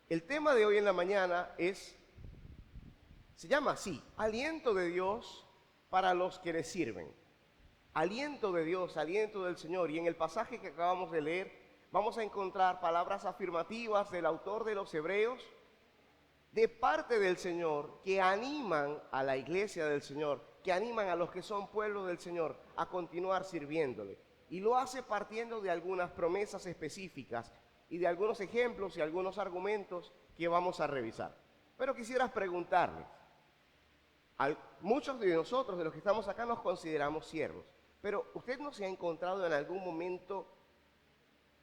El tema de hoy en la mañana se llama así, aliento de Dios para los que le sirven. Aliento de Dios, aliento del Señor. Y en el pasaje que acabamos de leer, vamos a encontrar palabras afirmativas del autor de los Hebreos, de parte del Señor, que animan a la iglesia del Señor, que animan a los que son pueblo del Señor a continuar sirviéndole. Y lo hace partiendo de algunas promesas específicas y de algunos ejemplos y algunos argumentos que vamos a revisar. Pero quisiera preguntarles, muchos de nosotros, de los que estamos acá, nos consideramos siervos, pero ¿usted no se ha encontrado en algún momento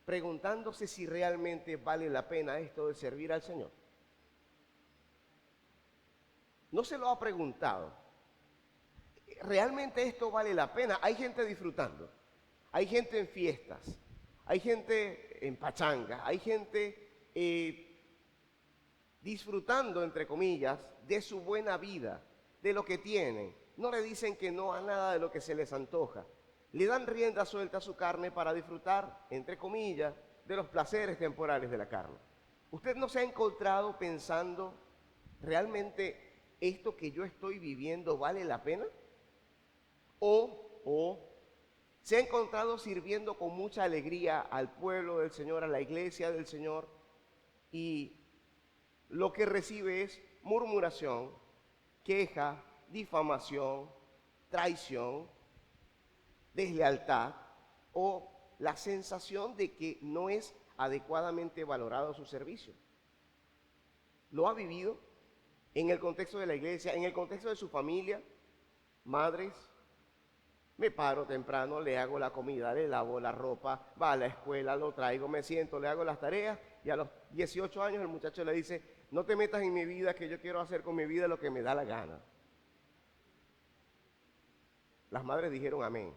preguntándose si realmente vale la pena esto de servir al Señor? ¿No se lo ha preguntado? ¿Realmente esto vale la pena? Hay gente disfrutando, hay gente en fiestas, hay gente en pachanga, hay gente disfrutando, entre comillas, de su buena vida, de lo que tienen. No le dicen que no a nada de lo que se les antoja. Le dan rienda suelta a su carne para disfrutar, entre comillas, de los placeres temporales de la carne. ¿Usted no se ha encontrado pensando, realmente esto que yo estoy viviendo vale la pena? O se ha encontrado sirviendo con mucha alegría al pueblo del Señor, a la iglesia del Señor, y lo que recibe es murmuración, queja, difamación, traición, deslealtad o la sensación de que no es adecuadamente valorado su servicio? ¿Lo ha vivido en el contexto de la iglesia, en el contexto de su familia? Madres, me paro temprano, le hago la comida, le lavo la ropa, va a la escuela, lo traigo, me siento, le hago las tareas, y a los 18 años el muchacho le dice, no te metas en mi vida, que yo quiero hacer con mi vida lo que me da la gana. Las madres dijeron amén.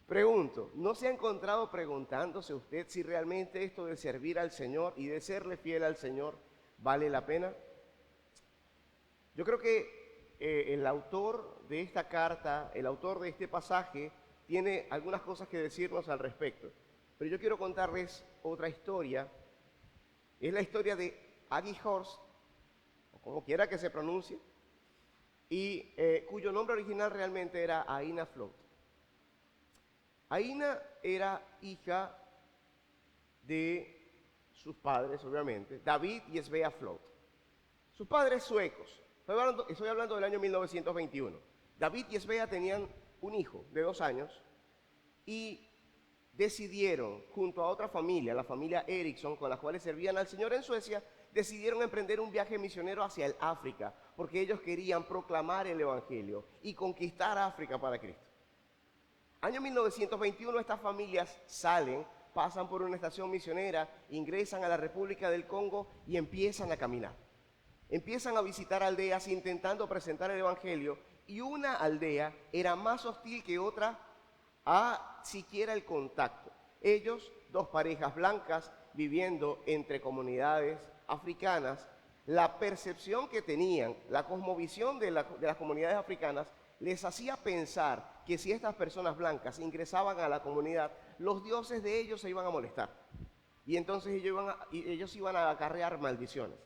Pregunto, ¿no se ha encontrado preguntándose usted si realmente esto de servir al Señor y de serle fiel al Señor vale la pena? Yo creo que el autor de esta carta, el autor de este pasaje, tiene algunas cosas que decirnos al respecto. Pero yo quiero contarles otra historia. Es la historia de Aggie Horst, o como quiera que se pronuncie, y cuyo nombre original realmente era Aina Flood. Aina era hija de sus padres, obviamente, David y Svea Flood. Sus padres suecos. Estoy hablando del año 1921. David y Svea tenían un hijo de 2 años y decidieron, junto a otra familia, la familia Eriksson, con la cual servían al Señor en Suecia, decidieron emprender un viaje misionero hacia el África, porque ellos querían proclamar el Evangelio y conquistar África para Cristo. Año 1921, estas familias salen, pasan por una estación misionera, ingresan a la República del Congo y empiezan a caminar. Empiezan a visitar aldeas intentando presentar el Evangelio, y una aldea era más hostil que otra a siquiera el contacto. Ellos, 2 parejas blancas viviendo entre comunidades africanas, la percepción que tenían, la cosmovisión de las comunidades africanas, les hacía pensar que si estas personas blancas ingresaban a la comunidad, los dioses de ellos se iban a molestar. Y entonces ellos iban a acarrear maldiciones.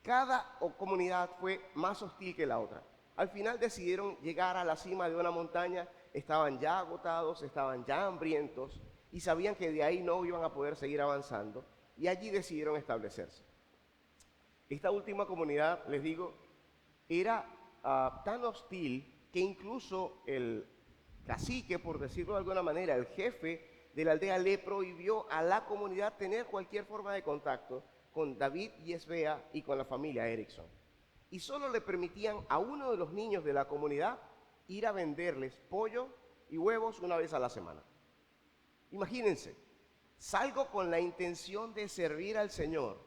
Cada comunidad fue más hostil que la otra. Al final decidieron llegar a la cima de una montaña, estaban ya agotados, estaban ya hambrientos y sabían que de ahí no iban a poder seguir avanzando, y allí decidieron establecerse. Esta última comunidad, les digo, era tan hostil que incluso el cacique, por decirlo de alguna manera, el jefe de la aldea, le prohibió a la comunidad tener cualquier forma de contacto con David y Svea y con la familia Eriksson. Y solo le permitían a uno de los niños de la comunidad ir a venderles pollo y huevos una vez a la semana. Imagínense, salgo con la intención de servir al Señor,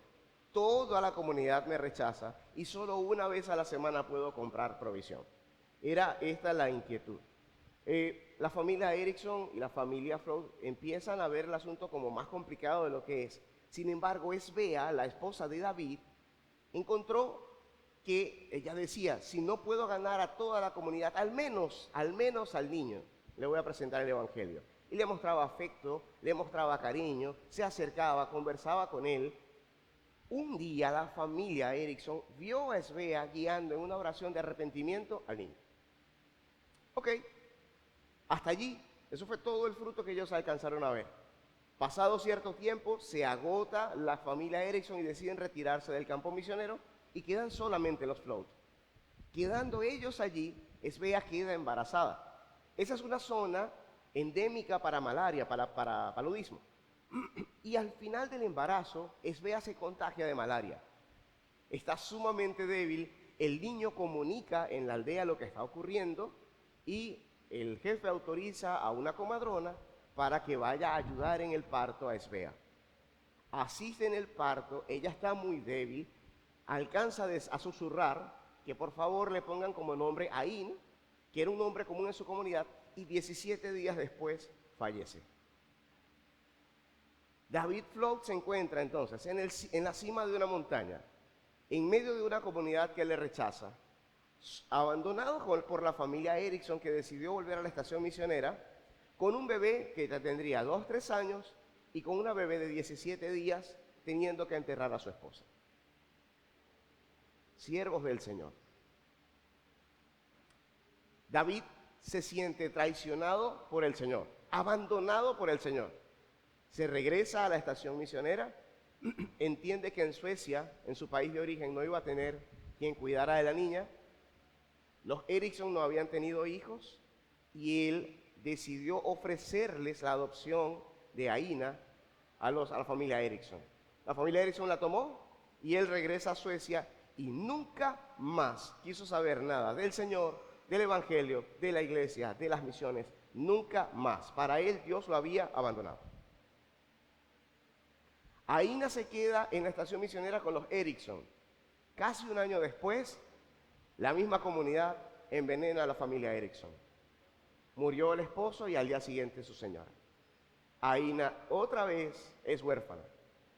toda la comunidad me rechaza y solo una vez a la semana puedo comprar provisión. Era esta la inquietud. La familia Eriksson y la familia Flood empiezan a ver el asunto como más complicado de lo que es. Sin embargo, Svea, la esposa de David, encontró que ella decía, si no puedo ganar a toda la comunidad, al menos al niño, le voy a presentar el Evangelio. Y le mostraba afecto, le mostraba cariño, se acercaba, conversaba con él. Un día la familia Erickson vio a Svea guiando en una oración de arrepentimiento al niño. Ok, hasta allí, eso fue todo el fruto que ellos alcanzaron a ver. Pasado cierto tiempo, se agota la familia Erickson y deciden retirarse del campo misionero y quedan solamente los Float. Quedando ellos allí, Svea queda embarazada. Esa es una zona endémica para malaria, para paludismo. Y al final del embarazo, Svea se contagia de malaria. Está sumamente débil, el niño comunica en la aldea lo que está ocurriendo y el jefe autoriza a una comadrona para que vaya a ayudar en el parto a Svea. Asiste en el parto, ella está muy débil, alcanza a susurrar que por favor le pongan como nombre Ain, que era un nombre común en su comunidad, y 17 días después fallece. David Float se encuentra entonces en la cima de una montaña, en medio de una comunidad que le rechaza, abandonado por la familia Erickson, que decidió volver a la estación misionera, con un bebé que ya tendría 2, 3 años y con una bebé de 17 días teniendo que enterrar a su esposa. Siervos del Señor. David se siente traicionado por el Señor, abandonado por el Señor. Se regresa a la estación misionera, entiende que en Suecia, en su país de origen, no iba a tener quien cuidara de la niña. Los Erickson no habían tenido hijos y él decidió ofrecerles la adopción de Aina a la familia Erickson. La familia Erickson la tomó y él regresa a Suecia y nunca más quiso saber nada del Señor, del Evangelio, de la iglesia, de las misiones. Nunca más. Para él Dios lo había abandonado. Aina se queda en la estación misionera con los Erickson. Casi un año después, la misma comunidad envenena a la familia Erickson. Murió el esposo y al día siguiente su señora. Aina otra vez es huérfana,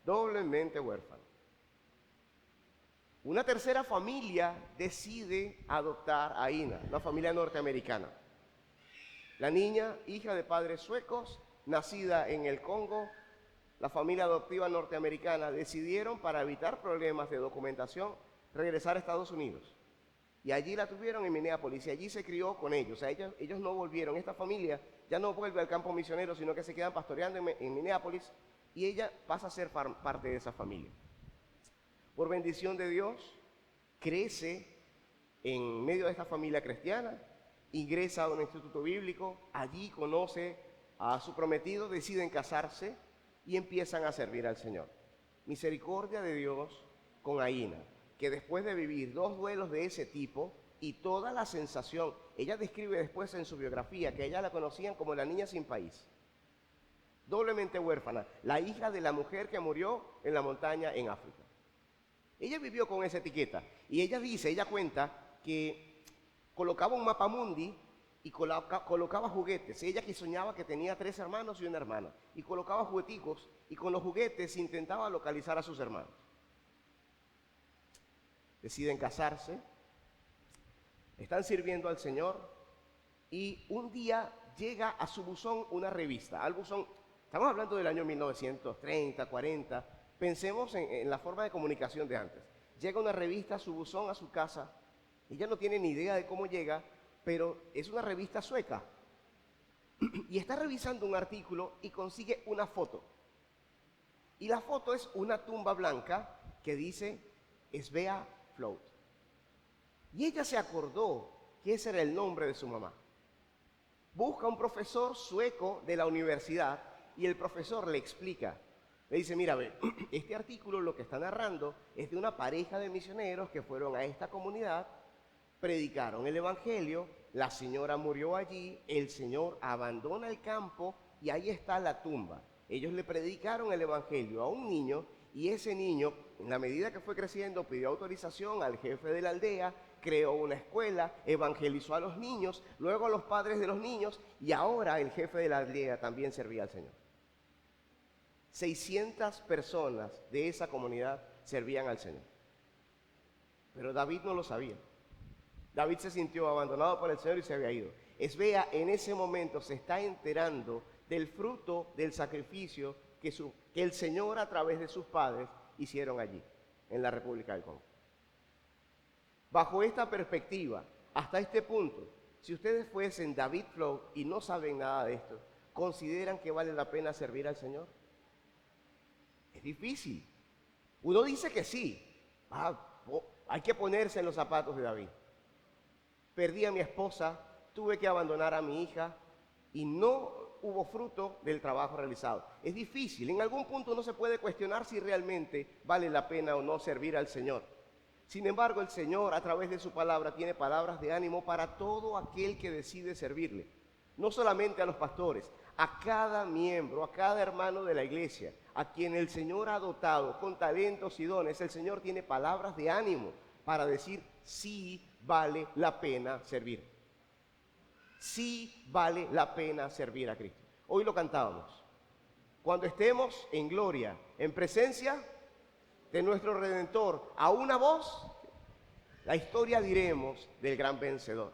doblemente huérfana. Una tercera familia decide adoptar a Aina, una familia norteamericana. La niña, hija de padres suecos, nacida en el Congo, la familia adoptiva norteamericana decidieron, para evitar problemas de documentación, regresar a Estados Unidos. Y allí la tuvieron en Minneapolis y allí se crió con ellos. O sea, ellos no volvieron. Esta familia ya no vuelve al campo misionero, sino que se quedan pastoreando en Minneapolis y ella pasa a ser parte de esa familia. Por bendición de Dios, crece en medio de esta familia cristiana, ingresa a un instituto bíblico, allí conoce a su prometido, deciden casarse y empiezan a servir al Señor. Misericordia de Dios con Aina, que después de vivir 2 duelos de ese tipo y toda la sensación, ella describe después en su biografía que ella la conocían como la niña sin país, doblemente huérfana, la hija de la mujer que murió en la montaña en África. Ella vivió con esa etiqueta y ella cuenta que colocaba un mapamundi y colocaba juguetes. Ella que soñaba que tenía 3 hermanos y una hermana y colocaba jugueticos y con los juguetes intentaba localizar a sus hermanos. Deciden casarse, están sirviendo al Señor y un día llega a su buzón una revista. Al buzón, estamos hablando del año 1930, 40, pensemos en la forma de comunicación de antes. Llega una revista a su buzón, a su casa, ella no tiene ni idea de cómo llega, pero es una revista sueca. Y está revisando un artículo y consigue una foto. Y la foto es una tumba blanca que dice Svea Float. Y ella se acordó que ese era el nombre de su mamá. Busca a un profesor sueco de la universidad y el profesor le explica. Le dice, mira, ve, este artículo lo que está narrando es de una pareja de misioneros que fueron a esta comunidad, predicaron el evangelio, la señora murió allí, el señor abandona el campo y ahí está la tumba. Ellos le predicaron el evangelio a un niño y ese niño, en la medida que fue creciendo, pidió autorización al jefe de la aldea, creó una escuela, evangelizó a los niños, luego a los padres de los niños y ahora el jefe de la aldea también servía al Señor. 600 personas de esa comunidad servían al Señor. Pero David no lo sabía. David se sintió abandonado por el Señor y se había ido. Svea en ese momento se está enterando del fruto del sacrificio que el Señor a través de sus padres hicieron allí. en la República del Congo. Bajo esta perspectiva, hasta este punto, si ustedes fuesen David Flow y no saben nada de esto, ¿consideran que vale la pena servir al Señor? Es difícil. Uno dice que sí. Hay que ponerse en los zapatos de David. Perdí a mi esposa, tuve que abandonar a mi hija y no hubo fruto del trabajo realizado. Es difícil. En algún punto uno se puede cuestionar si realmente vale la pena o no servir al Señor. Sin embargo, el Señor, a través de su palabra, tiene palabras de ánimo para todo aquel que decide servirle. No solamente a los pastores, a cada miembro, a cada hermano de la iglesia, a quien el Señor ha dotado con talentos y dones. El Señor tiene palabras de ánimo para decir, sí vale la pena servir. Sí vale la pena servir a Cristo. Hoy lo cantábamos. Cuando estemos en gloria, en presencia de nuestro Redentor, a una voz, la historia diremos del gran vencedor.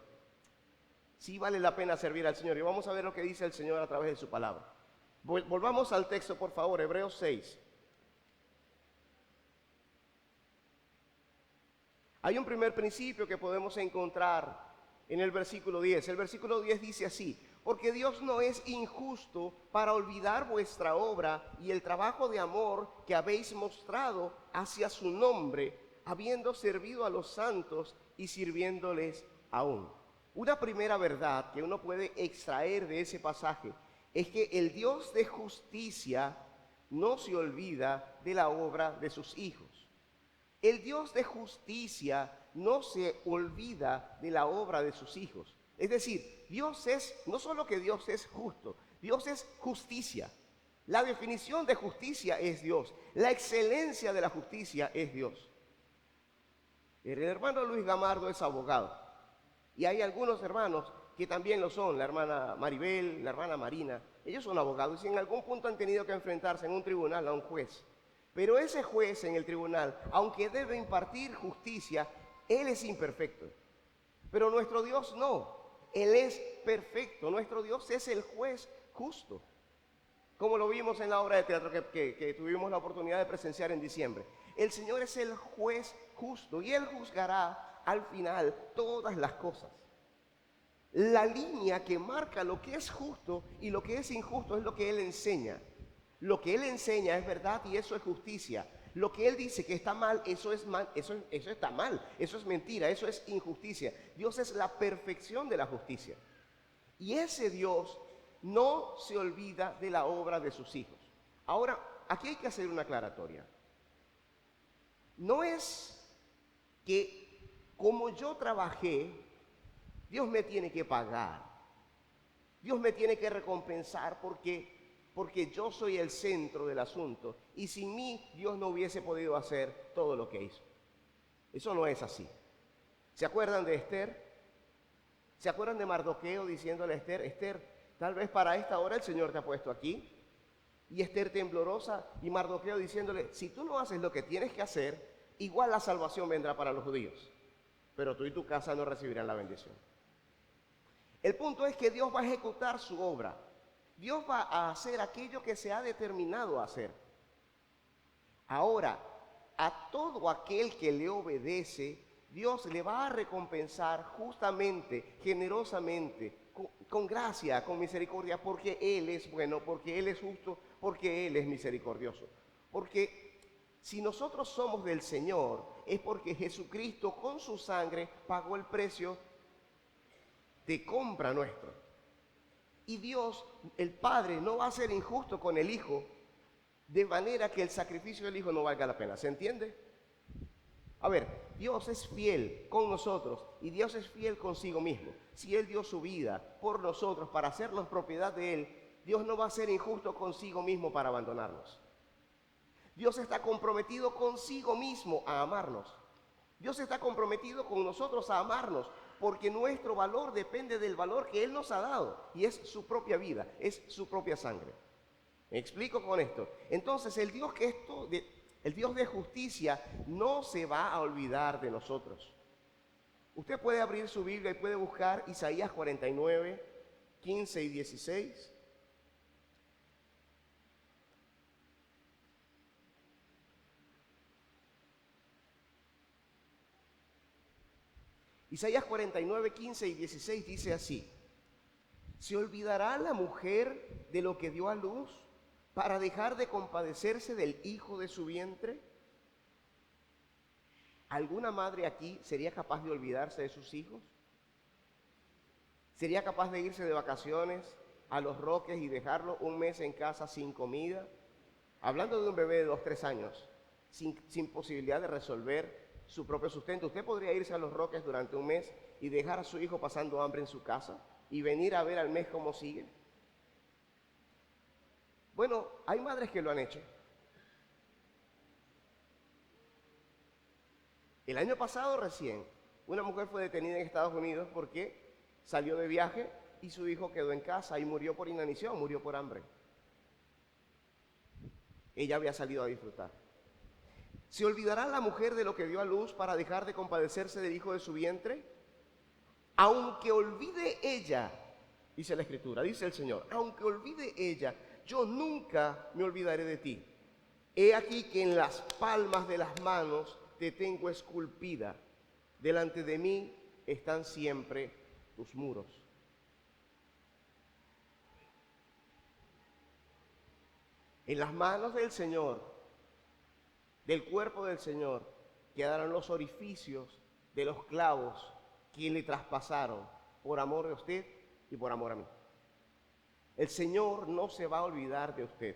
Sí vale la pena servir al Señor. Y vamos a ver lo que dice el Señor a través de su palabra. Volvamos al texto, por favor, Hebreos 6. Hay un primer principio que podemos encontrar en el versículo 10. El versículo 10 dice así: porque Dios no es injusto para olvidar vuestra obra y el trabajo de amor que habéis mostrado hacia su nombre, habiendo servido a los santos y sirviéndoles aún. Una primera verdad que uno puede extraer de ese pasaje es que el Dios de justicia no se olvida de la obra de sus hijos. El Dios de justicia no se olvida de la obra de sus hijos. Es decir, Dios es, no solo que Dios es justo, Dios es justicia. La definición de justicia es Dios. La excelencia de la justicia es Dios. El hermano Luis Gamardo es abogado. Y hay algunos hermanos que también lo son, la hermana Maribel, la hermana Marina. Ellos son abogados y en algún punto han tenido que enfrentarse en un tribunal a un juez. Pero ese juez en el tribunal, aunque debe impartir justicia, él es imperfecto. Pero nuestro Dios no. Él es perfecto. Nuestro Dios es el juez justo. Como lo vimos en la obra de teatro que tuvimos la oportunidad de presenciar en diciembre. El Señor es el juez justo y Él juzgará al final todas las cosas. La línea que marca lo que es justo y lo que es injusto es lo que Él enseña. Lo que Él enseña es verdad y eso es justicia. Lo que Él dice que está mal, eso está mal, eso es mentira, eso es injusticia. Dios es la perfección de la justicia. Y ese Dios no se olvida de la obra de sus hijos. Ahora, aquí hay que hacer una aclaratoria. No es que como yo trabajé, Dios me tiene que pagar. Dios me tiene que recompensar porque yo soy el centro del asunto y sin mí Dios no hubiese podido hacer todo lo que hizo. Eso no es así. ¿Se acuerdan de Esther? ¿Se acuerdan de Mardoqueo diciéndole a Esther: Esther, tal vez para esta hora el Señor te ha puesto aquí? Y Esther temblorosa y Mardoqueo diciéndole: si tú no haces lo que tienes que hacer, igual la salvación vendrá para los judíos, pero tú y tu casa no recibirán la bendición. El punto es que Dios va a ejecutar su obra. Dios va a hacer aquello que se ha determinado a hacer. Ahora, a todo aquel que le obedece, Dios le va a recompensar justamente, generosamente, con gracia, con misericordia, porque Él es bueno, porque Él es justo, porque Él es misericordioso. Porque si nosotros somos del Señor, es porque Jesucristo con su sangre pagó el precio de compra nuestro. Y Dios, el Padre, no va a ser injusto con el Hijo, de manera que el sacrificio del Hijo no valga la pena. ¿Se entiende? A ver, Dios es fiel con nosotros y Dios es fiel consigo mismo. Si Él dio su vida por nosotros para hacernos propiedad de Él, Dios no va a ser injusto consigo mismo para abandonarnos. Dios está comprometido consigo mismo a amarnos. Dios está comprometido con nosotros a amarnos, porque nuestro valor depende del valor que Él nos ha dado, y es su propia vida, es su propia sangre. ¿Me explico con esto? Entonces, el Dios de justicia no se va a olvidar de nosotros. Usted puede abrir su Biblia y puede buscar Isaías 49, 15 y 16. Isaías 49, 15 y 16 dice así: ¿se olvidará la mujer de lo que dio a luz para dejar de compadecerse del hijo de su vientre? ¿Alguna madre aquí sería capaz de olvidarse de sus hijos? ¿Sería capaz de irse de vacaciones a Los Roques y dejarlo un mes en casa sin comida? Hablando de un bebé de 2, 3 años, sin posibilidad de resolver su propio sustento. ¿Usted podría irse a Los Roques durante un mes y dejar a su hijo pasando hambre en su casa y venir a ver al mes cómo sigue? Bueno, hay madres que lo han hecho. El año pasado recién, una mujer fue detenida en Estados Unidos porque salió de viaje y su hijo quedó en casa y murió por inanición, murió por hambre. Ella había salido a disfrutar. ¿Se olvidará la mujer de lo que dio a luz para dejar de compadecerse del hijo de su vientre? Aunque olvide ella, dice la Escritura, dice el Señor, aunque olvide ella, yo nunca me olvidaré de ti. He aquí que en las palmas de las manos te tengo esculpida. Delante de mí están siempre tus muros. En las manos del Señor, del cuerpo del Señor, quedaron los orificios de los clavos que le traspasaron por amor de usted y por amor a mí. El Señor no se va a olvidar de usted.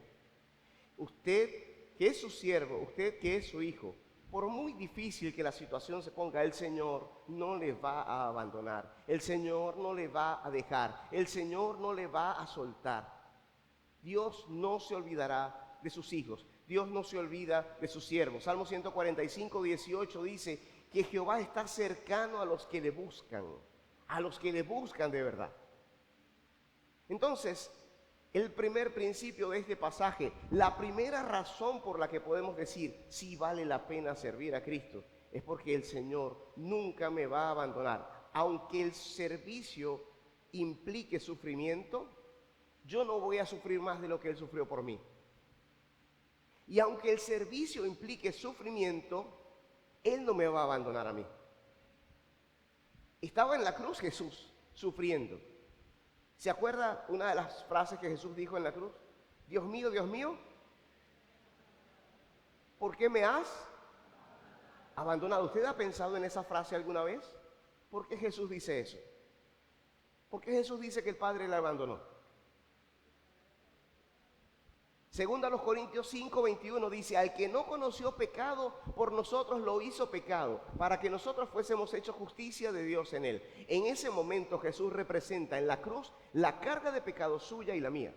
Usted que es su siervo, usted que es su hijo, por muy difícil que la situación se ponga, el Señor no le va a abandonar. El Señor no le va a dejar. El Señor no le va a soltar. Dios no se olvidará de sus hijos. Dios no se olvida de sus siervos. Salmo 145, 18 dice que Jehová está cercano a los que le buscan de verdad. Entonces, el primer principio de este pasaje, la primera razón por la que podemos decir si vale la pena servir a Cristo, es porque el Señor nunca me va a abandonar. Aunque el servicio implique sufrimiento, yo no voy a sufrir más de lo que Él sufrió por mí. Y aunque el servicio implique sufrimiento, Él no me va a abandonar a mí. Estaba en la cruz Jesús, sufriendo. ¿Se acuerda una de las frases que Jesús dijo en la cruz? Dios mío, ¿por qué me has abandonado? ¿Usted ha pensado en esa frase alguna vez? ¿Por qué Jesús dice eso? ¿Por qué Jesús dice que el Padre le abandonó? Segunda a los Corintios 5, 21 dice: al que no conoció pecado, por nosotros lo hizo pecado, para que nosotros fuésemos hechos justicia de Dios en él. En ese momento Jesús representa en la cruz la carga de pecado suya y la mía.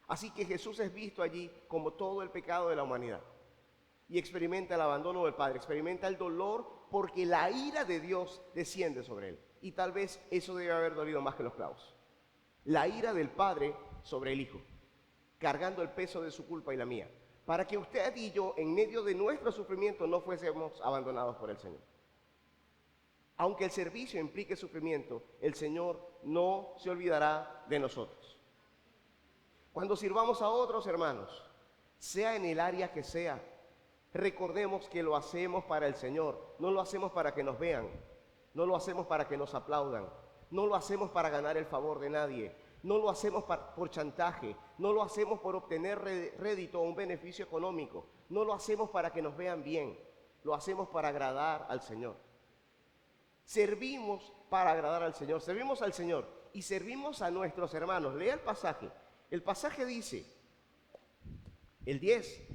Así que Jesús es visto allí como todo el pecado de la humanidad. Y experimenta el abandono del Padre, experimenta el dolor porque la ira de Dios desciende sobre él. Y tal vez eso debe haber dolido más que los clavos. La ira del Padre sobre el Hijo, cargando el peso de su culpa y la mía, para que usted y yo, en medio de nuestro sufrimiento, no fuésemos abandonados por el Señor. Aunque el servicio implique sufrimiento, el Señor no se olvidará de nosotros. Cuando sirvamos a otros hermanos, sea en el área que sea, recordemos que lo hacemos para el Señor, no lo hacemos para que nos vean, no lo hacemos para que nos aplaudan, no lo hacemos para ganar el favor de nadie, no lo hacemos por chantaje, no lo hacemos por obtener rédito o un beneficio económico, no lo hacemos para que nos vean bien, lo hacemos para agradar al Señor. Servimos para agradar al Señor, servimos al Señor y servimos a nuestros hermanos. Lea el pasaje. El pasaje dice, el 10,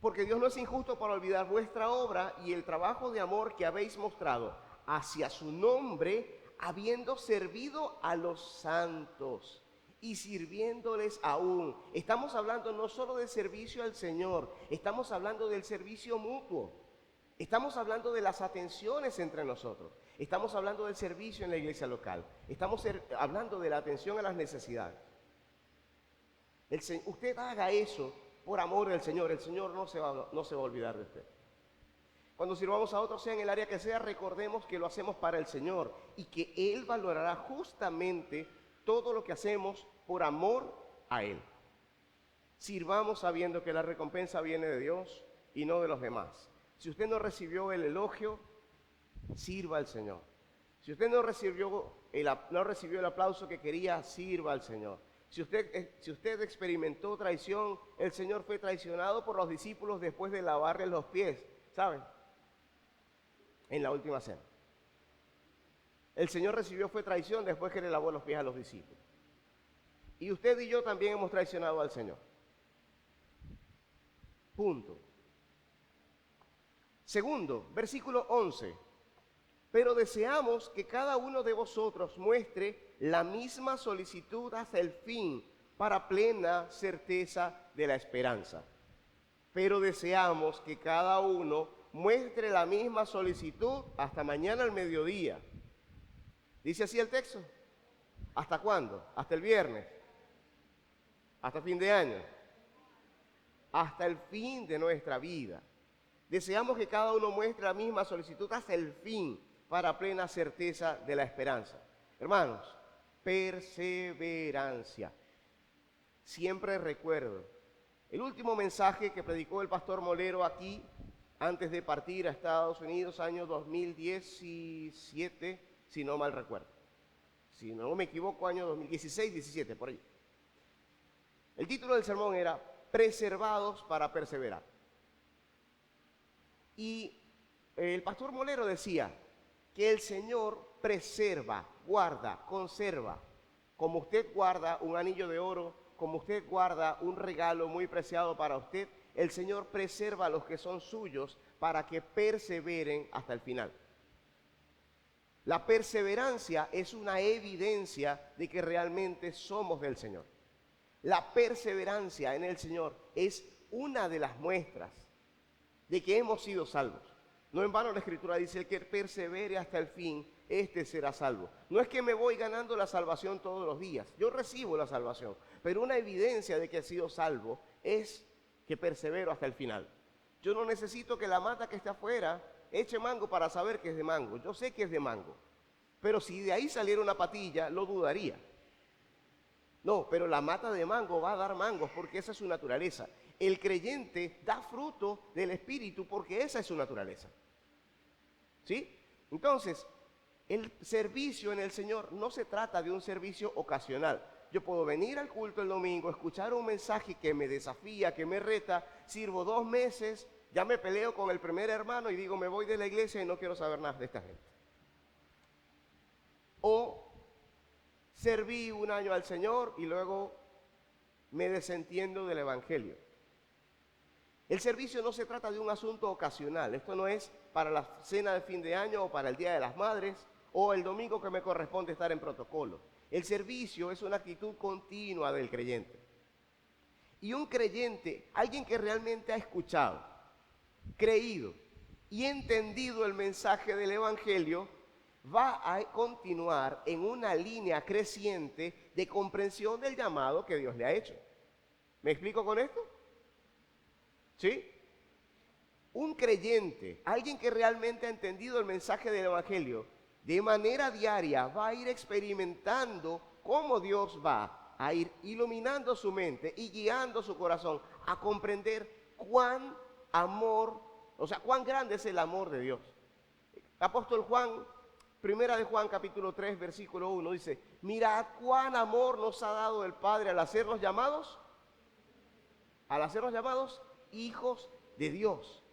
porque Dios no es injusto para olvidar vuestra obra y el trabajo de amor que habéis mostrado hacia su nombre, habiendo servido a los santos y sirviéndoles aún. Estamos hablando no solo de servicio al Señor, estamos hablando del servicio mutuo. Estamos hablando de las atenciones entre nosotros. Estamos hablando del servicio en la iglesia local. Estamos hablando de la atención a las necesidades. Usted haga eso por amor del Señor. El Señor no se va a olvidar de usted. Cuando sirvamos a otros, sea en el área que sea, recordemos que lo hacemos para el Señor y que Él valorará justamente todo lo que hacemos por amor a Él. Sirvamos sabiendo que la recompensa viene de Dios y no de los demás. Si usted no recibió el elogio, sirva al Señor. Si usted no recibió el aplauso que quería, sirva al Señor. Si usted experimentó traición, el Señor fue traicionado por los discípulos después de lavarle los pies, ¿saben? En la última cena. El Señor fue traición después que le lavó los pies a los discípulos. Y usted y yo también hemos traicionado al Señor. Punto. Segundo, versículo 11. Pero deseamos que cada uno de vosotros muestre la misma solicitud hasta el fin, para plena certeza de la esperanza. Pero deseamos que cada uno muestre la misma solicitud hasta mañana al mediodía. ¿Dice así el texto? ¿Hasta cuándo? ¿Hasta el viernes? ¿Hasta fin de año? Hasta el fin de nuestra vida. Deseamos que cada uno muestre la misma solicitud hasta el fin, para plena certeza de la esperanza. Hermanos, perseverancia. Siempre recuerdo el último mensaje que predicó el pastor Molero aquí, antes de partir a Estados Unidos, año 2017, si no mal recuerdo. Si no me equivoco, año 2016, 17, por ahí. El título del sermón era Preservados para perseverar. Y el pastor Molero decía que el Señor preserva, guarda, conserva. Como usted guarda un anillo de oro, como usted guarda un regalo muy preciado para usted, el Señor preserva a los que son suyos para que perseveren hasta el final. La perseverancia es una evidencia de que realmente somos del Señor. La perseverancia en el Señor es una de las muestras de que hemos sido salvos. No en vano la Escritura dice: el que persevere hasta el fin, este será salvo. No es que me voy ganando la salvación todos los días. Yo recibo la salvación, pero una evidencia de que he sido salvo es que persevero hasta el final. Yo no necesito que la mata que está afuera eche mango para saber que es de mango. Yo sé que es de mango, pero si de ahí saliera una patilla, lo dudaría. No, pero la mata de mango va a dar mangos porque esa es su naturaleza. El creyente da fruto del Espíritu porque esa es su naturaleza. ¿Sí? Entonces, el servicio en el Señor no se trata de un servicio ocasional. Yo puedo venir al culto el domingo, escuchar un mensaje que me desafía, que me reta, sirvo 2 meses, ya me peleo con el primer hermano y digo: me voy de la iglesia y no quiero saber nada de esta gente. O serví 1 año al Señor y luego me desentiendo del Evangelio. El servicio no se trata de un asunto ocasional. Esto no es para la cena de fin de año o para el Día de las Madres o el domingo que me corresponde estar en protocolo. El servicio es una actitud continua del creyente. Y un creyente, alguien que realmente ha escuchado, creído y entendido el mensaje del Evangelio, va a continuar en una línea creciente de comprensión del llamado que Dios le ha hecho. ¿Me explico con esto? ¿Sí? Un creyente, alguien que realmente ha entendido el mensaje del Evangelio, de manera diaria va a ir experimentando cómo Dios va a ir iluminando su mente y guiando su corazón a comprender cuán grande es el amor de Dios. Apóstol Juan, Primera de Juan capítulo 3, versículo 1 dice: mirad cuán amor nos ha dado el Padre al hacernos llamados hijos de Dios.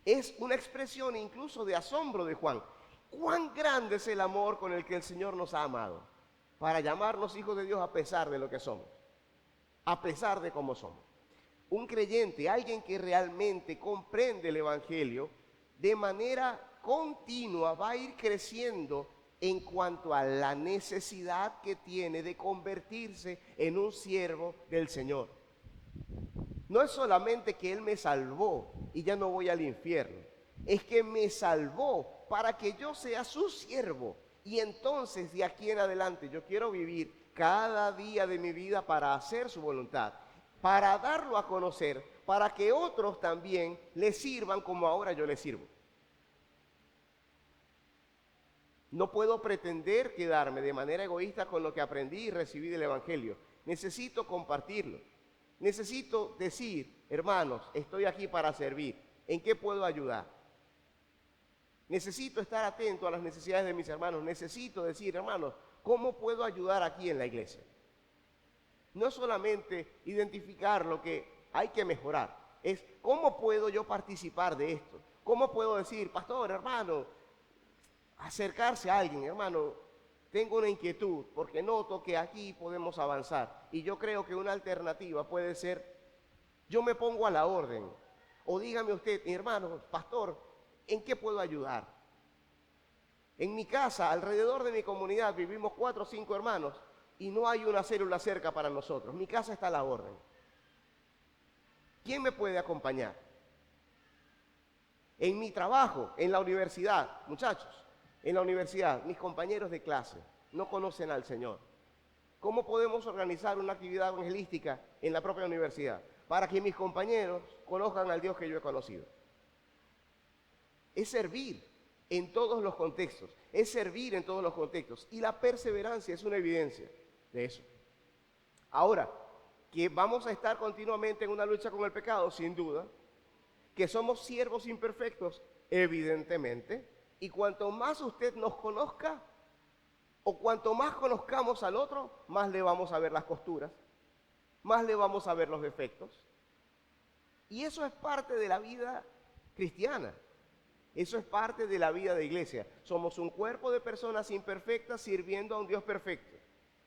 Es una expresión incluso de asombro de Juan. Cuán grande es el amor con el que el Señor nos ha amado, para llamarnos hijos de Dios a pesar de lo que somos, a pesar de cómo somos. Un creyente, alguien que realmente comprende el Evangelio, de manera continua va a ir creciendo en cuanto a la necesidad que tiene de convertirse en un siervo del Señor. No es solamente que Él me salvó y ya no voy al infierno, es que me salvó para que yo sea su siervo. Y entonces de aquí en adelante yo quiero vivir cada día de mi vida para hacer su voluntad, para darlo a conocer, para que otros también le sirvan como ahora yo le sirvo. No puedo pretender quedarme de manera egoísta con lo que aprendí y recibí del Evangelio. Necesito compartirlo. Necesito decir: hermanos, estoy aquí para servir. ¿En qué puedo ayudar? Necesito estar atento a las necesidades de mis hermanos. Necesito decir, hermanos, ¿cómo puedo ayudar aquí en la iglesia? No solamente identificar lo que hay que mejorar, es cómo puedo yo participar de esto. ¿Cómo puedo decir, pastor, hermano, acercarse a alguien, hermano, tengo una inquietud porque noto que aquí podemos avanzar? Y yo creo que una alternativa puede ser, yo me pongo a la orden. O dígame usted, hermano, pastor, ¿en qué puedo ayudar? En mi casa, alrededor de mi comunidad, vivimos 4 o 5 hermanos y no hay una célula cerca para nosotros. Mi casa está a la orden. ¿Quién me puede acompañar? En mi trabajo, en la universidad, muchachos, en la universidad, mis compañeros de clase no conocen al Señor. ¿Cómo podemos organizar una actividad evangelística en la propia universidad para que mis compañeros conozcan al Dios que yo he conocido? Es servir en todos los contextos, es servir en todos los contextos. Y la perseverancia es una evidencia de eso. Ahora, que vamos a estar continuamente en una lucha con el pecado, sin duda. Que somos siervos imperfectos, evidentemente. Y cuanto más usted nos conozca, o cuanto más conozcamos al otro, más le vamos a ver las costuras, más le vamos a ver los defectos. Y eso es parte de la vida cristiana. Eso es parte de la vida de iglesia. Somos un cuerpo de personas imperfectas sirviendo a un Dios perfecto,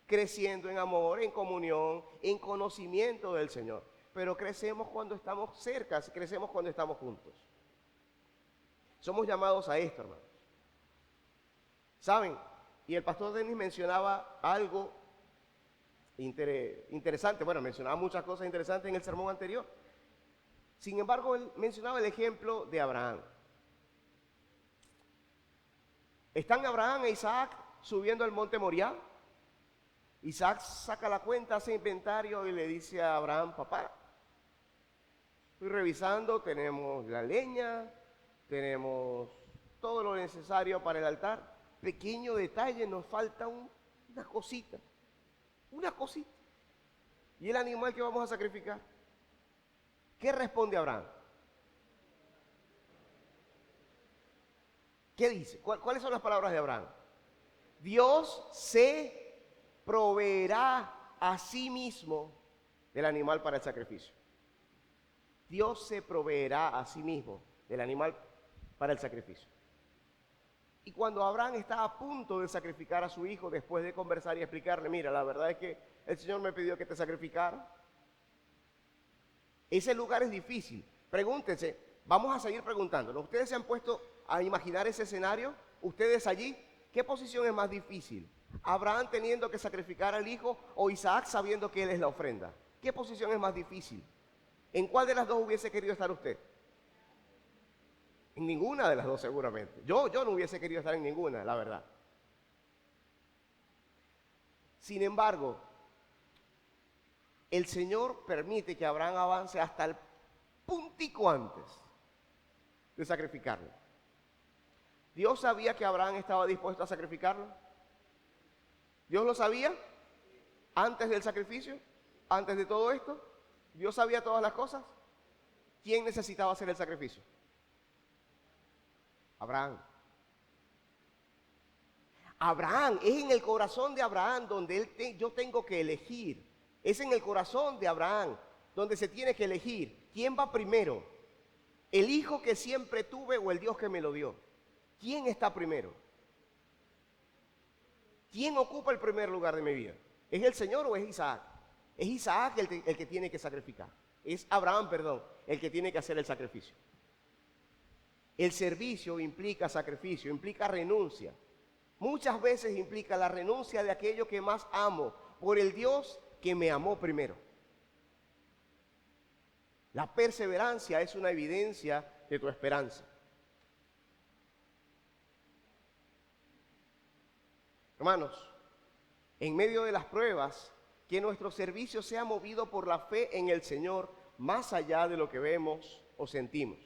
creciendo en amor, en comunión, en conocimiento del Señor. Pero crecemos cuando estamos cerca, crecemos cuando estamos juntos. Somos llamados a esto, hermanos. ¿Saben? Y el pastor Denis mencionaba algo interesante. Bueno, mencionaba muchas cosas interesantes en el sermón anterior. Sin embargo, él mencionaba el ejemplo de Abraham. Están Abraham e Isaac subiendo al monte Moriah. Isaac saca la cuenta, hace inventario y le dice a Abraham, papá, estoy revisando, tenemos la leña, tenemos todo lo necesario para el altar. Pequeño detalle, nos falta una cosita. ¿Y el animal que vamos a sacrificar? ¿Qué responde Abraham? ¿Qué dice? ¿Cuáles son las palabras de Abraham? Dios se proveerá a sí mismo del animal para el sacrificio. Dios se proveerá a sí mismo del animal para el sacrificio. Y cuando Abraham está a punto de sacrificar a su hijo, después de conversar y explicarle, mira, la verdad es que el Señor me pidió que te sacrificara. Ese lugar es difícil. Pregúntense, vamos a seguir preguntándonos. ¿Ustedes se han puesto a imaginar ese escenario? ¿Ustedes allí? ¿Qué posición es más difícil? ¿Abraham teniendo que sacrificar al hijo o Isaac sabiendo que él es la ofrenda? ¿Qué posición es más difícil? ¿En cuál de las dos hubiese querido estar usted? En ninguna de las dos seguramente. Yo no hubiese querido estar en ninguna, la verdad. Sin embargo, el Señor permite que Abraham avance hasta el puntico antes de sacrificarlo. ¿Dios sabía que Abraham estaba dispuesto a sacrificarlo? ¿Dios lo sabía antes del sacrificio? ¿Antes de todo esto? ¿Dios sabía todas las cosas? ¿Quién necesitaba hacer el sacrificio? Abraham. Abraham, es en el corazón de Abraham donde yo tengo que elegir. Es en el corazón de Abraham donde se tiene que elegir. ¿Quién va primero? ¿El hijo que siempre tuve o el Dios que me lo dio? ¿Quién está primero? ¿Quién ocupa el primer lugar de mi vida? ¿Es el Señor o es Isaac? Es Isaac el que tiene que sacrificar. Es Abraham, perdón, el que tiene que hacer el sacrificio. El servicio implica sacrificio, implica renuncia. Muchas veces implica la renuncia de aquello que más amo por el Dios que me amó primero. La perseverancia es una evidencia de tu esperanza. Hermanos, en medio de las pruebas, que nuestro servicio sea movido por la fe en el Señor, más allá de lo que vemos o sentimos.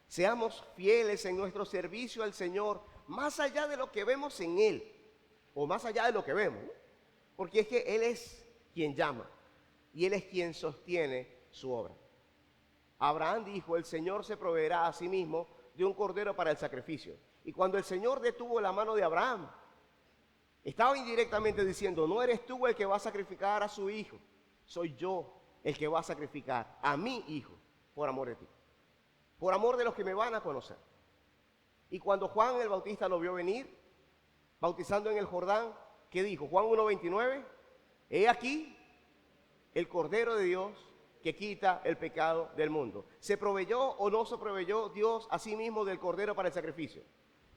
Seamos fieles en nuestro servicio al Señor, más allá de lo que vemos en Él, o más allá de lo que vemos, ¿no? Porque es que Él es quien llama, y Él es quien sostiene su obra. Abraham dijo, el Señor se proveerá a sí mismo de un cordero para el sacrificio. Y cuando el Señor detuvo la mano de Abraham, estaba indirectamente diciendo, no eres tú el que va a sacrificar a su hijo, soy yo el que va a sacrificar a mi hijo por amor de ti, por amor de los que me van a conocer. Y cuando Juan el Bautista lo vio venir, bautizando en el Jordán, ¿qué dijo? Juan 1:29, he aquí el Cordero de Dios que quita el pecado del mundo. ¿Se proveyó o no se proveyó Dios a sí mismo del Cordero para el sacrificio?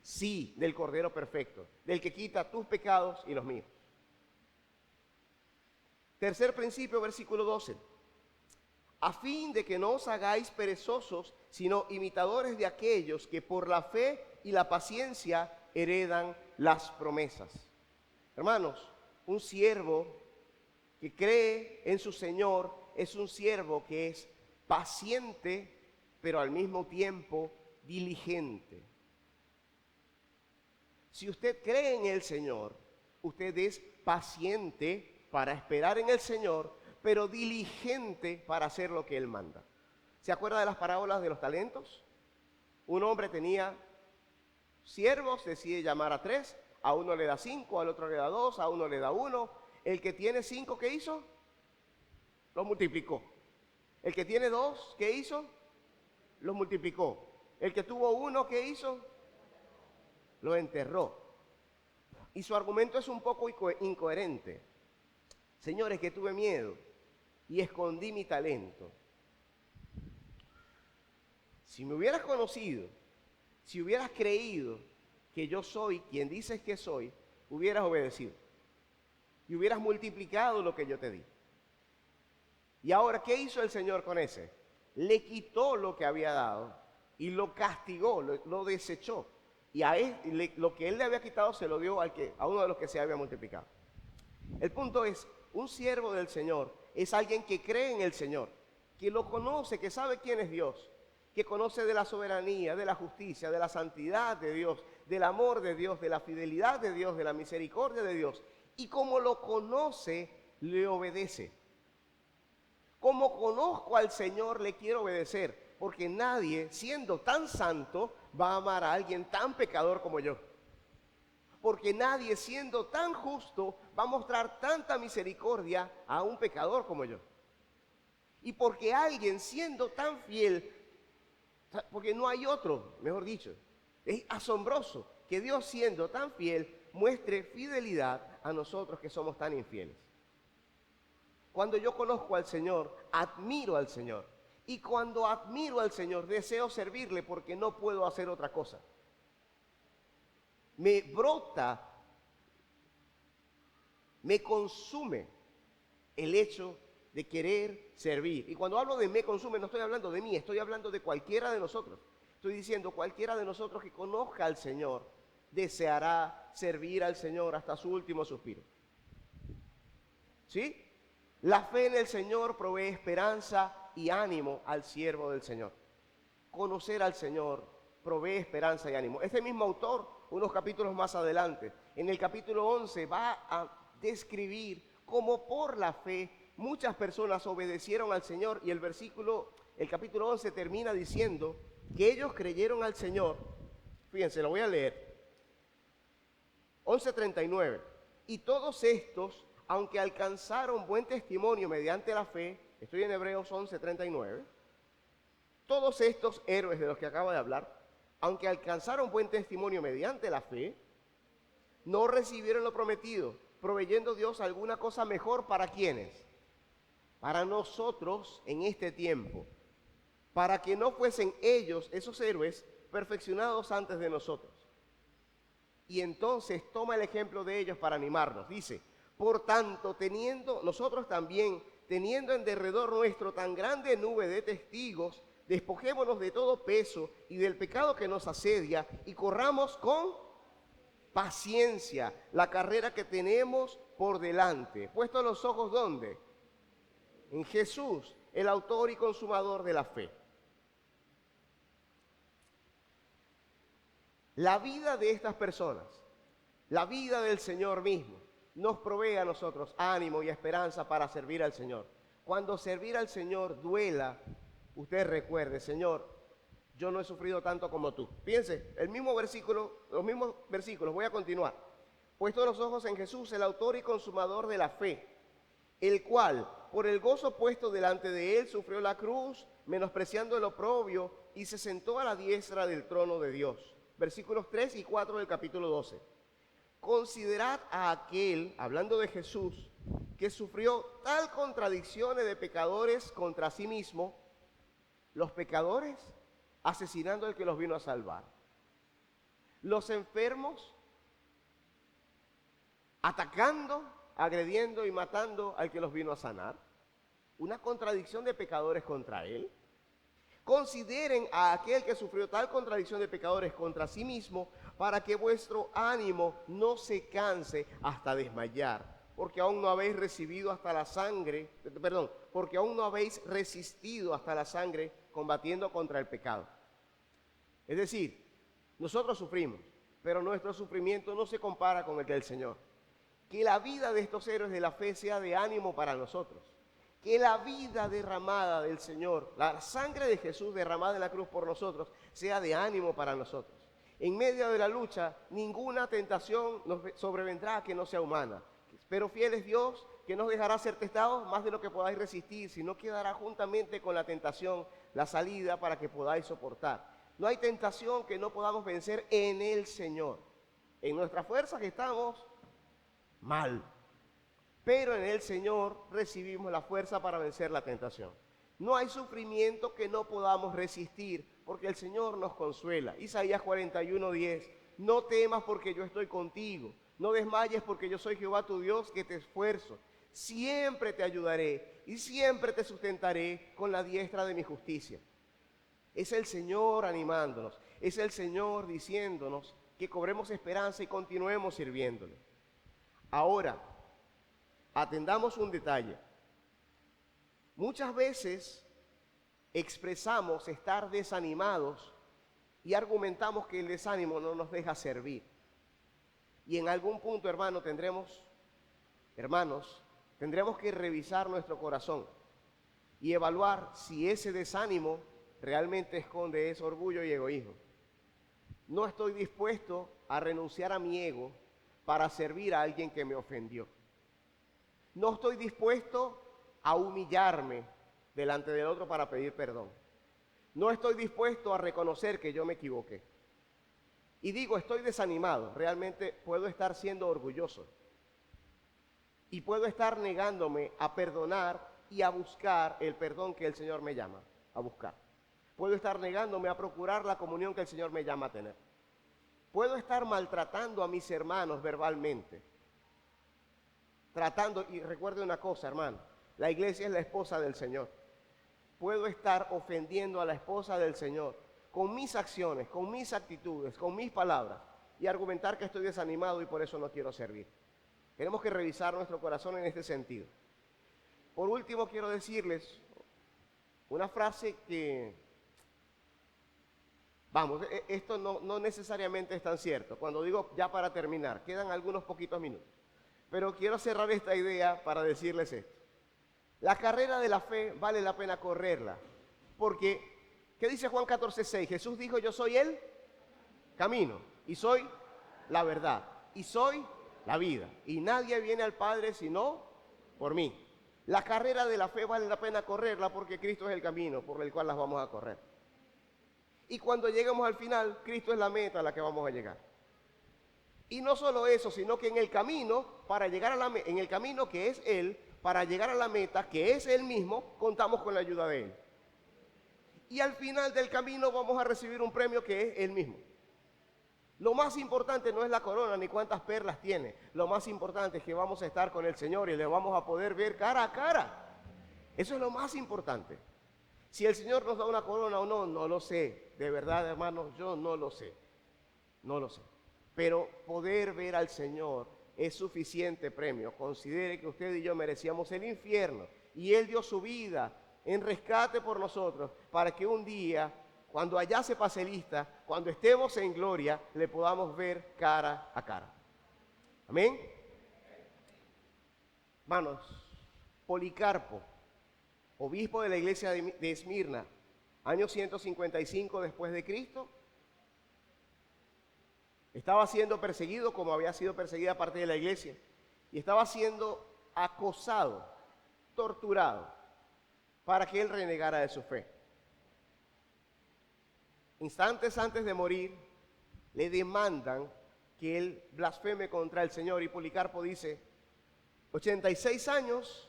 Sí, del Cordero perfecto, del que quita tus pecados y los míos. Tercer principio, versículo 12. A fin de que no os hagáis perezosos, sino imitadores de aquellos que por la fe y la paciencia heredan las promesas. Hermanos, un siervo que cree en su Señor es un siervo que es paciente, pero al mismo tiempo diligente. Si usted cree en el Señor, usted es paciente para esperar en el Señor, pero diligente para hacer lo que Él manda. ¿Se acuerda de las parábolas de los talentos? Un hombre tenía siervos, decide llamar a 3, a uno le da 5, al otro le da 2, a uno le da 1. El que tiene 5, ¿qué hizo? Los multiplicó. El que tiene 2, ¿qué hizo? Los multiplicó. El que tuvo 1, ¿qué hizo? Lo enterró. Y su argumento es un poco incoherente. Señores, que tuve miedo y escondí mi talento. Si me hubieras conocido, si hubieras creído que yo soy quien dices que soy, hubieras obedecido y hubieras multiplicado lo que yo te di. Y ahora, ¿qué hizo el Señor con ese? Le quitó lo que había dado y lo castigó, lo desechó. Y a él, lo que él le había quitado se lo dio a uno de los que se había multiplicado. El punto es, un siervo del Señor es alguien que cree en el Señor, que lo conoce, que sabe quién es Dios, que conoce de la soberanía, de la justicia, de la santidad de Dios, del amor de Dios, de la fidelidad de Dios, de la misericordia de Dios. Y como lo conoce, le obedece. Como conozco al Señor, le quiero obedecer, porque nadie, siendo tan santo, va a amar a alguien tan pecador como yo. Porque nadie, siendo tan justo, va a mostrar tanta misericordia a un pecador como yo. Y porque alguien, siendo tan fiel, porque no hay otro, mejor dicho, es asombroso que Dios, siendo tan fiel, muestre fidelidad a nosotros que somos tan infieles. Cuando yo conozco al Señor, admiro al Señor. Y cuando admiro al Señor, deseo servirle porque no puedo hacer otra cosa. Me brota, me consume el hecho de querer servir. Y cuando hablo de me consume, no estoy hablando de mí, estoy hablando de cualquiera de nosotros. Estoy diciendo, cualquiera de nosotros que conozca al Señor, deseará servir al Señor hasta su último suspiro. ¿Sí? La fe en el Señor provee esperanza y ánimo al siervo del Señor. Conocer al Señor provee esperanza y ánimo. Este mismo autor, unos capítulos más adelante, en el capítulo 11, va a describir cómo por la fe muchas personas obedecieron al Señor, y el capítulo 11 termina diciendo que ellos creyeron al Señor. Fíjense, lo voy a leer. 11:39. Y todos estos, aunque alcanzaron buen testimonio mediante la fe, estoy en Hebreos 11:39, todos estos héroes de los que acabo de hablar, aunque alcanzaron buen testimonio mediante la fe, no recibieron lo prometido, proveyendo Dios alguna cosa mejor para ¿quiénes? Para nosotros en este tiempo, para que no fuesen ellos, esos héroes, perfeccionados antes de nosotros. Y entonces toma el ejemplo de ellos para animarnos. Dice, por tanto, nosotros también, teniendo en derredor nuestro tan grande nube de testigos, despojémonos de todo peso y del pecado que nos asedia y corramos con paciencia la carrera que tenemos por delante. Puesto los ojos, ¿dónde? En Jesús, el autor y consumador de la fe. La vida de estas personas, la vida del Señor mismo, nos provee a nosotros ánimo y esperanza para servir al Señor. Cuando servir al Señor duela, usted recuerde, Señor, yo no he sufrido tanto como tú. Piense, el mismo versículo, los mismos versículos, voy a continuar. Puesto los ojos en Jesús, el autor y consumador de la fe, el cual, por el gozo puesto delante de él, sufrió la cruz, menospreciando el oprobio, y se sentó a la diestra del trono de Dios. Versículos 3 y 4 del capítulo 12. Considerad a aquel, hablando de Jesús, que sufrió tal contradicciones de pecadores contra sí mismo, los pecadores asesinando al que los vino a salvar, los enfermos atacando, agrediendo y matando al que los vino a sanar. Una contradicción de pecadores contra él. Consideren a aquel que sufrió tal contradicción de pecadores contra sí mismo, para que vuestro ánimo no se canse hasta desmayar, porque aún no habéis recibido hasta la sangre, porque aún no habéis resistido hasta la sangre combatiendo contra el pecado. Es decir, nosotros sufrimos, pero nuestro sufrimiento no se compara con el del Señor. Que la vida de estos héroes de la fe sea de ánimo para nosotros. Que la vida derramada del Señor, la sangre de Jesús derramada en la cruz por nosotros, sea de ánimo para nosotros. En medio de la lucha, ninguna tentación nos sobrevendrá que no sea humana. Pero fiel es Dios, que no os dejará ser tentados más de lo que podáis resistir, sino que dará juntamente con la tentación la salida para que podáis soportar. No hay tentación que no podamos vencer en el Señor. En nuestras fuerzas estamos mal, pero en el Señor recibimos la fuerza para vencer la tentación. No hay sufrimiento que no podamos resistir, porque el Señor nos consuela. Isaías 41:10, no temas porque yo estoy contigo, no desmayes porque yo soy Jehová tu Dios que te esfuerzo. Siempre te ayudaré y siempre te sustentaré con la diestra de mi justicia. Es el Señor animándonos, es el Señor diciéndonos que cobremos esperanza y continuemos sirviéndole. Ahora, atendamos un detalle. Muchas veces expresamos estar desanimados y argumentamos que el desánimo no nos deja servir. Y en algún punto, hermanos, tendremos que revisar nuestro corazón y evaluar si ese desánimo realmente esconde ese orgullo y egoísmo. No estoy dispuesto a renunciar a mi ego para servir a alguien que me ofendió. No estoy dispuesto a humillarme delante del otro para pedir perdón. No estoy dispuesto a reconocer que yo me equivoqué. Y digo, estoy desanimado. Realmente puedo estar siendo orgulloso. Y puedo estar negándome a perdonar y a buscar el perdón que el Señor me llama a buscar. Puedo estar negándome a procurar la comunión que el Señor me llama a tener. Puedo estar maltratando a mis hermanos verbalmente. Y recuerde una cosa, hermano, la iglesia es la esposa del Señor. Puedo estar ofendiendo a la esposa del Señor con mis acciones, con mis actitudes, con mis palabras y argumentar que estoy desanimado y por eso no quiero servir. Tenemos que revisar nuestro corazón en este sentido. Por último, quiero decirles una frase que, esto no necesariamente es tan cierto. Cuando digo ya para terminar, quedan algunos poquitos minutos. Pero quiero cerrar esta idea para decirles esto. La carrera de la fe vale la pena correrla. Porque, ¿qué dice Juan 14:6? Jesús dijo, yo soy el camino, y soy la verdad, y soy la vida. Y nadie viene al Padre sino por mí. La carrera de la fe vale la pena correrla porque Cristo es el camino por el cual las vamos a correr. Y cuando lleguemos al final, Cristo es la meta a la que vamos a llegar. Y no solo eso, sino que en el camino, en el camino que es Él, para llegar a la meta, que es Él mismo, contamos con la ayuda de Él. Y al final del camino vamos a recibir un premio que es Él mismo. Lo más importante no es la corona ni cuántas perlas tiene. Lo más importante es que vamos a estar con el Señor y le vamos a poder ver cara a cara. Eso es lo más importante. Si el Señor nos da una corona o no, no lo sé. De verdad, hermanos, yo no lo sé. No lo sé. Pero poder ver al Señor es suficiente premio. Considere que usted y yo merecíamos el infierno y Él dio su vida en rescate por nosotros para que un día, cuando allá se pase lista, cuando estemos en gloria, le podamos ver cara a cara. Amén. Hermanos, Policarpo, obispo de la iglesia de Esmirna, año 155 después de Cristo. Estaba siendo perseguido como había sido perseguida parte de la iglesia. Y estaba siendo acosado, torturado, para que él renegara de su fe. Instantes antes de morir, le demandan que él blasfeme contra el Señor. Y Policarpo dice, 86 años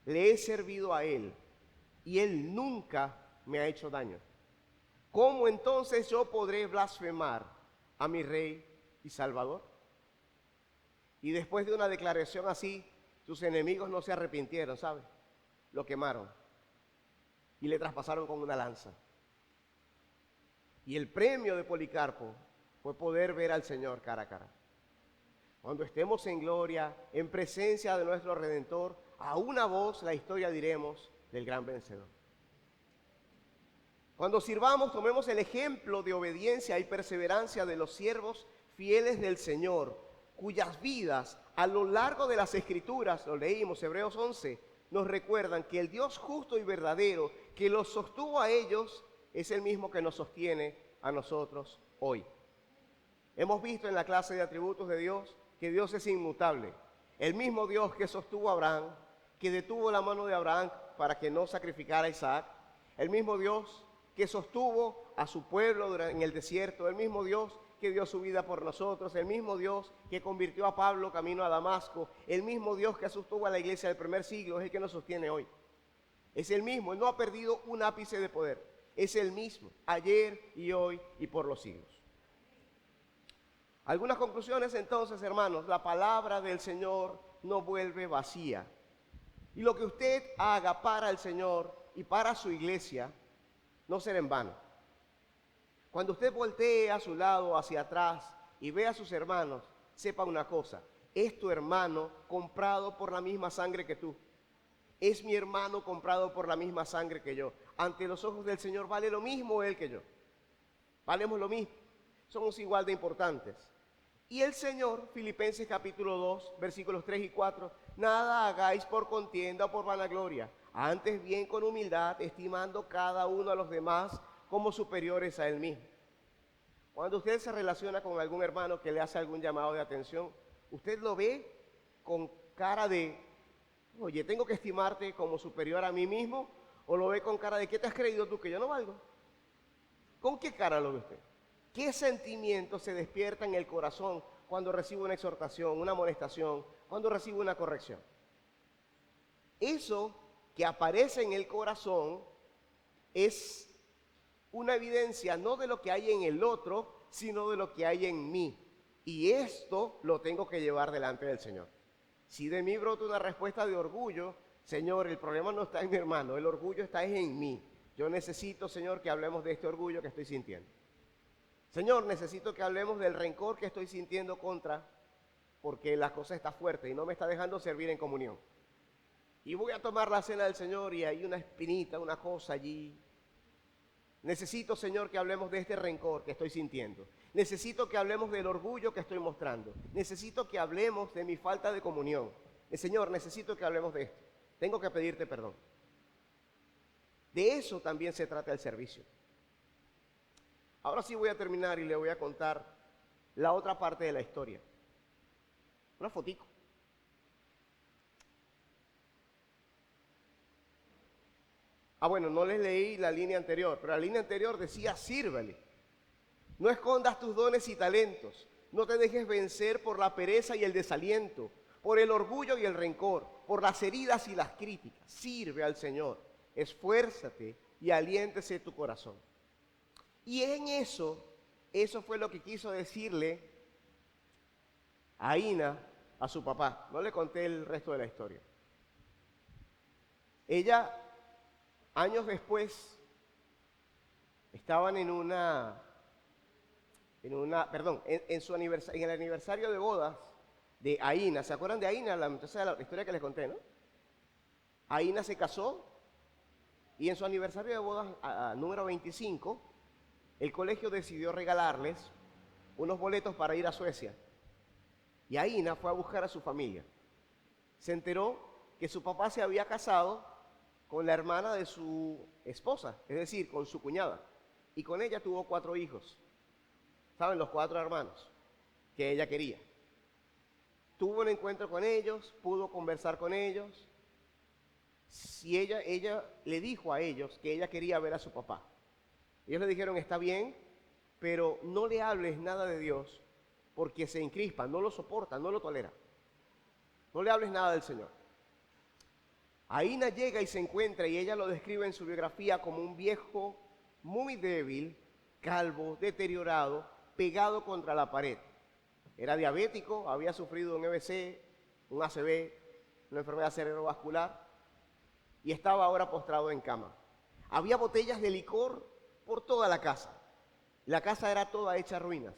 le he servido a él y él nunca me ha hecho daño. ¿Cómo entonces yo podré blasfemar a mi Rey y Salvador? Y después de una declaración así, sus enemigos no se arrepintieron, ¿sabe? Lo quemaron y le traspasaron con una lanza. Y el premio de Policarpo fue poder ver al Señor cara a cara. Cuando estemos en gloria, en presencia de nuestro Redentor, a una voz la historia diremos del gran vencedor. Cuando sirvamos, tomemos el ejemplo de obediencia y perseverancia de los siervos fieles del Señor, cuyas vidas a lo largo de las Escrituras, lo leímos, Hebreos 11, nos recuerdan que el Dios justo y verdadero que los sostuvo a ellos es el mismo que nos sostiene a nosotros hoy. Hemos visto en la clase de atributos de Dios que Dios es inmutable. El mismo Dios que sostuvo a Abraham, que detuvo la mano de Abraham para que no sacrificara a Isaac. El mismo Dios que sostuvo a su pueblo en el desierto. El mismo Dios que dio su vida por nosotros. El mismo Dios que convirtió a Pablo camino a Damasco. El mismo Dios que sostuvo a la iglesia del primer siglo es el que nos sostiene hoy. Es el mismo. Él no ha perdido un ápice de poder. Es el mismo, ayer y hoy y por los siglos. Algunas conclusiones entonces, hermanos. La palabra del Señor no vuelve vacía. Y lo que usted haga para el Señor y para su iglesia no será en vano. Cuando usted voltee a su lado, hacia atrás y ve a sus hermanos, sepa una cosa: es tu hermano comprado por la misma sangre que tú. Es mi hermano comprado por la misma sangre que yo. Ante los ojos del Señor vale lo mismo él que yo. Valemos lo mismo. Somos igual de importantes. Y el Señor, Filipenses capítulo 2, versículos 3 y 4, nada hagáis por contienda o por vanagloria, antes bien con humildad, estimando cada uno a los demás como superiores a él mismo. Cuando usted se relaciona con algún hermano que le hace algún llamado de atención, usted lo ve con cara de, oye, tengo que estimarte como superior a mí mismo, o lo ve con cara de, ¿qué te has creído tú que yo no valgo? ¿Con qué cara lo ve usted? ¿Qué sentimiento se despierta en el corazón cuando recibe una exhortación, una amonestación, cuando recibe una corrección? Eso que aparece en el corazón es una evidencia no de lo que hay en el otro, sino de lo que hay en mí. Y esto lo tengo que llevar delante del Señor. Si de mí brota una respuesta de orgullo, Señor, el problema no está en mi hermano, el orgullo está en mí. Yo necesito, Señor, que hablemos de este orgullo que estoy sintiendo. Señor, necesito que hablemos del rencor que estoy sintiendo porque la cosa está fuerte y no me está dejando servir en comunión. Y voy a tomar la cena del Señor y hay una espinita, una cosa allí. Necesito, Señor, que hablemos de este rencor que estoy sintiendo. Necesito que hablemos del orgullo que estoy mostrando. Necesito que hablemos de mi falta de comunión. Señor, necesito que hablemos de esto. Tengo que pedirte perdón. De eso también se trata el servicio. Ahora sí voy a terminar y le voy a contar la otra parte de la historia. Una fotico. Bueno, no les leí la línea anterior, pero la línea anterior decía, sírvele. No escondas tus dones y talentos. No te dejes vencer por la pereza y el desaliento, por el orgullo y el rencor, por las heridas y las críticas. Sirve al Señor. Esfuérzate y aliéntese tu corazón. Y en eso fue lo que quiso decirle Aína a su papá. No le conté el resto de la historia. Ella, años después, estaban en el aniversario de bodas de Aína. ¿Se acuerdan de Aína? La historia que les conté, ¿no? Aína se casó y en su aniversario de bodas número 25, el colegio decidió regalarles unos boletos para ir a Suecia. Y Aína fue a buscar a su familia. Se enteró que su papá se había casado con la hermana de su esposa, es decir, con su cuñada. Y con ella tuvo 4 hijos. ¿Saben? Los 4 hermanos que ella quería. Tuvo un encuentro con ellos, pudo conversar con ellos. Si ella le dijo a ellos que ella quería ver a su papá. Ellos le dijeron, está bien, pero no le hables nada de Dios porque se encrispa, no lo soporta, no lo tolera. No le hables nada del Señor. Aína llega y se encuentra, y ella lo describe en su biografía como un viejo muy débil, calvo, deteriorado, pegado contra la pared. Era diabético, había sufrido un EBC, un ACV, una enfermedad cerebrovascular, y estaba ahora postrado en cama. Había botellas de licor por toda la casa. La casa era toda hecha ruinas.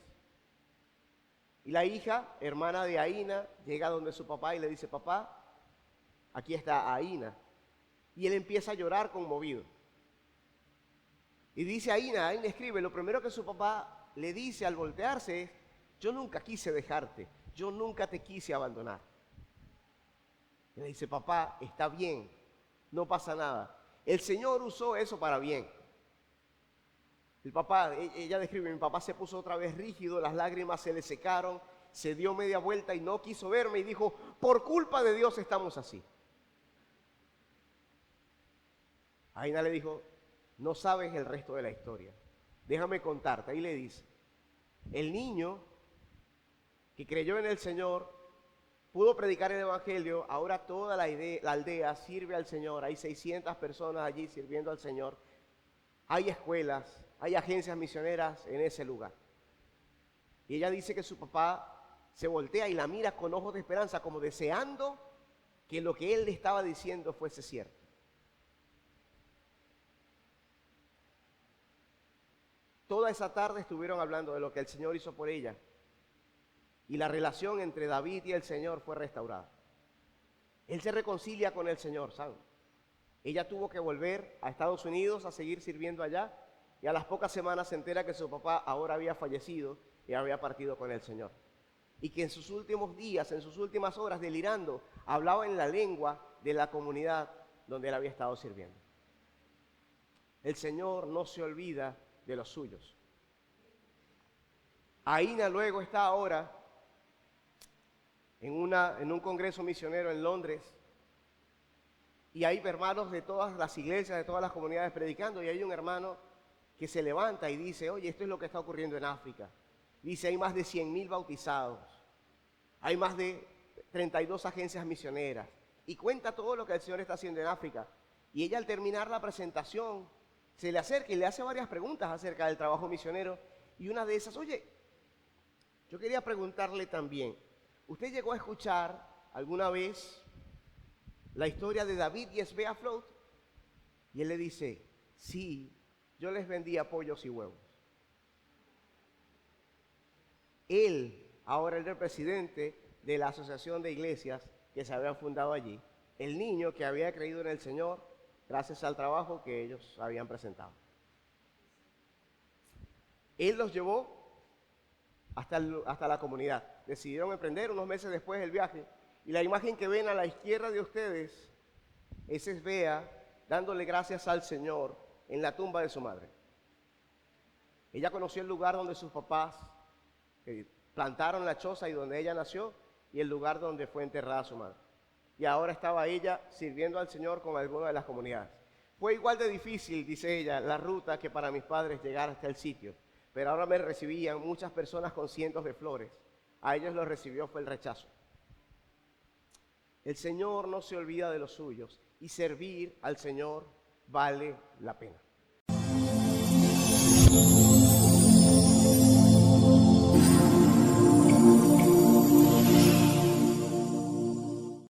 Y la hija, hermana de Aína, llega donde su papá y le dice, papá, aquí está Aína. Y él empieza a llorar conmovido. Y dice Aína escribe, lo primero que su papá le dice al voltearse es, yo nunca quise dejarte, yo nunca te quise abandonar. Y le dice, papá, está bien, no pasa nada. El Señor usó eso para bien. El papá, ella describe, mi papá se puso otra vez rígido, las lágrimas se le secaron, se dio media vuelta y no quiso verme y dijo, por culpa de Dios estamos así. Aína le dijo, no sabes el resto de la historia, déjame contarte. Ahí le dice, el niño que creyó en el Señor pudo predicar el Evangelio, ahora toda la aldea sirve al Señor, hay 600 personas allí sirviendo al Señor, hay escuelas, hay agencias misioneras en ese lugar. Y ella dice que su papá se voltea y la mira con ojos de esperanza, como deseando que lo que él le estaba diciendo fuese cierto. Toda esa tarde estuvieron hablando de lo que el Señor hizo por ella. Y la relación entre David y el Señor fue restaurada. Él se reconcilia con el Señor, ¿saben? Ella tuvo que volver a Estados Unidos a seguir sirviendo allá. Y a las pocas semanas se entera que su papá ahora había fallecido y había partido con el Señor. Y que en sus últimos días, en sus últimas horas, delirando, hablaba en la lengua de la comunidad donde él había estado sirviendo. El Señor no se olvida de los suyos. Aína luego está ahora en un congreso misionero en Londres. Y hay hermanos de todas las iglesias, de todas las comunidades predicando. Y hay un hermano que se levanta y dice, oye, esto es lo que está ocurriendo en África. Dice, hay más de 100,000 bautizados, hay más de 32 agencias misioneras, y cuenta todo lo que el Señor está haciendo en África. Y ella al terminar la presentación, se le acerca y le hace varias preguntas acerca del trabajo misionero, y una de esas, oye, yo quería preguntarle también, ¿usted llegó a escuchar alguna vez la historia de David y Svea Float? Y él le dice, sí, yo les vendía pollos y huevos. Él ahora era el presidente de la asociación de iglesias que se habían fundado allí. El niño que había creído en el Señor gracias al trabajo que ellos habían presentado. Él los llevó hasta la comunidad. Decidieron emprender unos meses después el viaje. Y la imagen que ven a la izquierda de ustedes es Svea dándole gracias al Señor en la tumba de su madre. Ella conoció el lugar donde sus papás plantaron la choza y donde ella nació, y el lugar donde fue enterrada su madre. Y ahora estaba ella sirviendo al Señor con alguna de las comunidades. Fue igual de difícil, dice ella, la ruta que para mis padres llegar hasta el sitio, pero ahora me recibían muchas personas con cientos de flores. A ellos los recibió fue el rechazo. El Señor no se olvida de los suyos, y servir al Señor vale la pena.